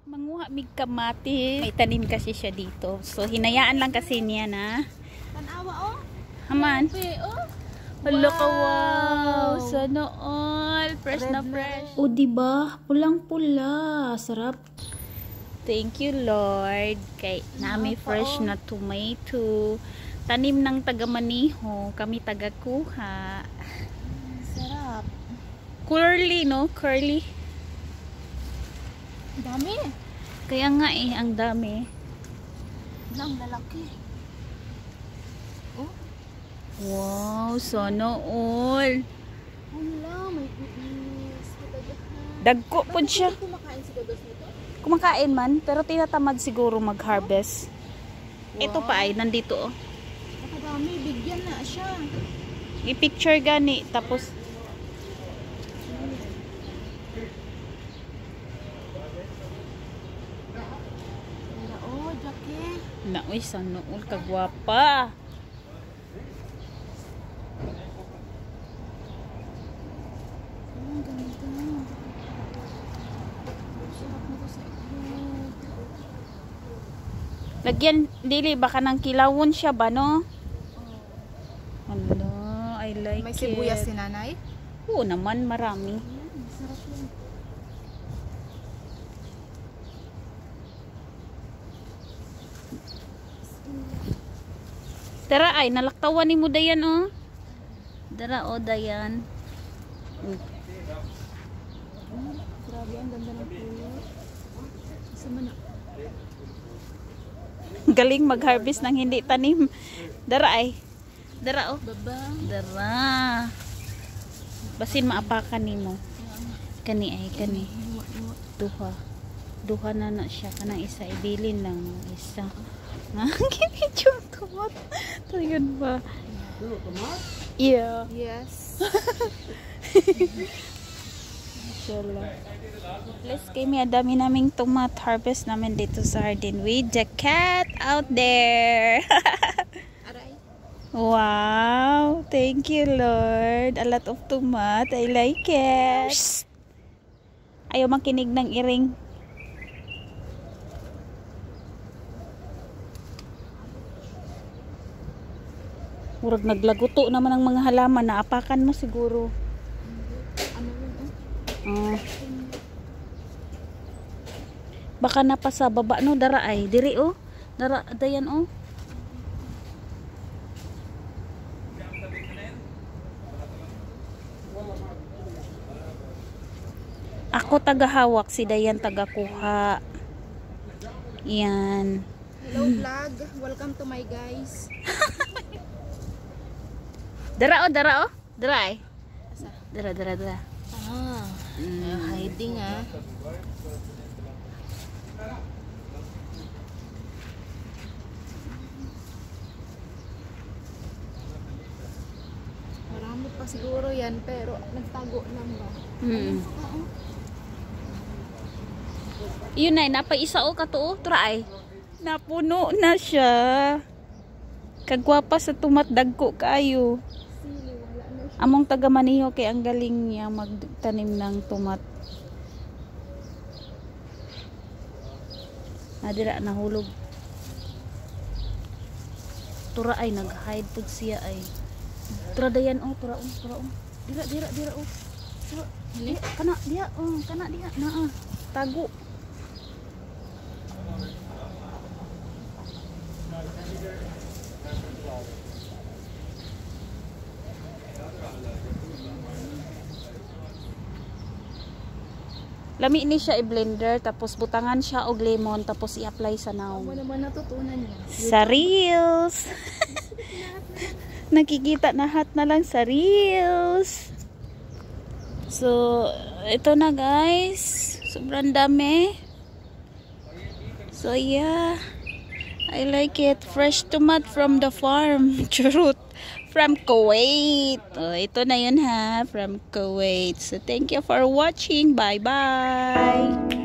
Manguha mig kamati. May tanim kasi siya dito. So hinayaan lang kasi niya na. Tanawa oh. Haman. Oh. Hala ka, wow. Sana all. Fresh Red na fresh. O diba? Pulang-pula. Sarap. Thank you, Lord. Kay nami fresh na tomato. Tanim ng taga-Maniho. Kami taga-kuha. Sarap. Curly, no? Curly. Dami. Kaya nga eh, ang dami. Ang lalaki. Oh. Wow, sana all. Wala, may iis. Dagko po siya. Kumakain si Dodos nito? Kumakain man, pero tinatamad siguro mag-harvest. Wow. Ito pa ay, nandito oh. Nakadami, bigyan na siya. I-picture gani, tapos Oh, Jackie. na, uy, sana all kagwapa. Ang ganda. Sarap nito sa itlog. Lagyan, dili, baka nang kilawon siya ba, no? Hala, I like May it. sibuyas si nanay? Oo naman, marami. Sarap yun. Tara ay, nalaktawan ni mo Dayan oh. Dara oh Dayan. Grabe, ang ganda ng pulo. Sama na. Galing mag-harvest ng hindi tanim. Dara ay. Dara oh. Baba. Dara. Basin maapakan nimo. Kani ay kani. Duha. Duha na siya kanang isa ibilin lang isa. Nakikita yung tomat. Ito yun ba? Yeah. Yes. Inshallah. Let's kay may dami naming tomat harvest namin dito sa Hardin with the cat out there. Aray. Wow. Thank you, Lord. A lot of tomat. I like it. Psst. Ayaw makinig ng iring. Murag naglaguto naman ang mga halaman. Naapakan mo siguro. Ano yun? Baka na pa sa baba no. Dara ay. Diri oh. Dara. Dayan oh. Ako tagahawak. Si Dayan tagakuha. Yan. Hello vlog. Welcome to my guys. Dara oh. Dara oh. Dara ay. Asa? Dara. Ah. Hiding ah. Marami pa siguro yan pero nagtago lang ba? Yun ay. Napaisa o kato. Tura ay. Napuno na siya. Kagwapa sa tumat dagko kayo. Sili, wala na siya. Among taga Maniho kay ang galing niya magtanim ng tumat. Nadira nahulog. Tura ay nag-hide pud siya ay. Tura Dayan oh, tura oh. Dira oh. Tura, kana dia naa. Tago. Lami ni siya i-blender tapos butangan siya og lemon tapos i-apply sa naong. Ano naman natutunan niya? Sa reels. Nakikita na hat na lang sa reels. So, ito na guys. Sobrang dami. So, yeah. I like it. Fresh tomat from the farm. Churut. From Kuwait. Oh, ito na yun ha. From Kuwait. So, thank you for watching. Bye-bye.